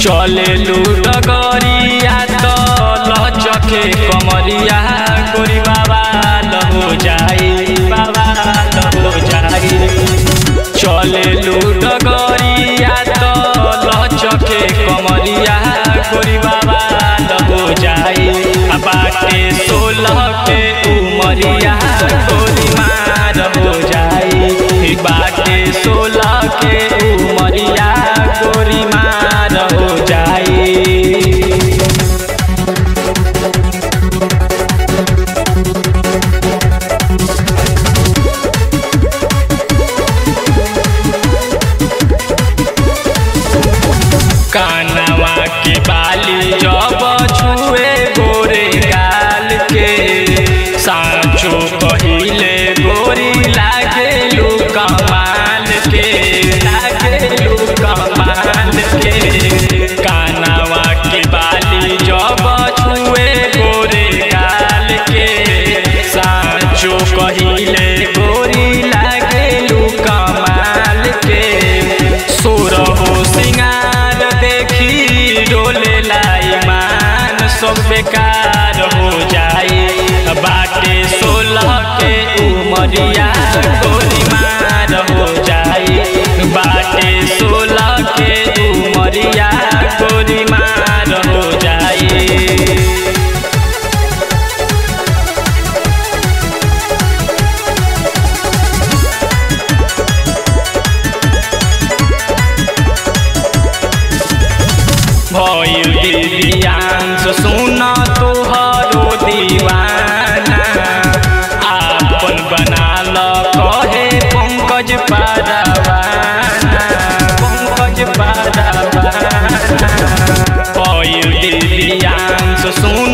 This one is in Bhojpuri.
चले लूटगरिया तो लचके कमरिया गोरी बाबा लहो जाई बाबा लहो जाई। चले लूटगरिया तो लचके कमरिया गोरी बाबा लहो जाई। बाटे 16 के उमरिया गोरी मार हो जाई। बाटे 16 के उमरिया गोरी मार हो जाई। कानवा के बाली जब छुए गोरे गाल के सांचो पहिले गोरी लागे लू कमाल के लागे लू कमाल के। कानवा के बाली जब छुए गोरे गाल के सांचो पहिले गोरी लागे लू कमाल के। सोरहो सिंगार देखी डोले ईमान सब बेकार हो जाई। बाटे 16 के उमरिया गोरी मार हो जाई। बाटे 16 के उमरिया गोरी मार हो जाई। भइल दिव्यांश सुन तोहरो दीवाना आपन बना ल कहे पंकज पारावाना पंकज पारावाना। भइल दिव्यांश सुन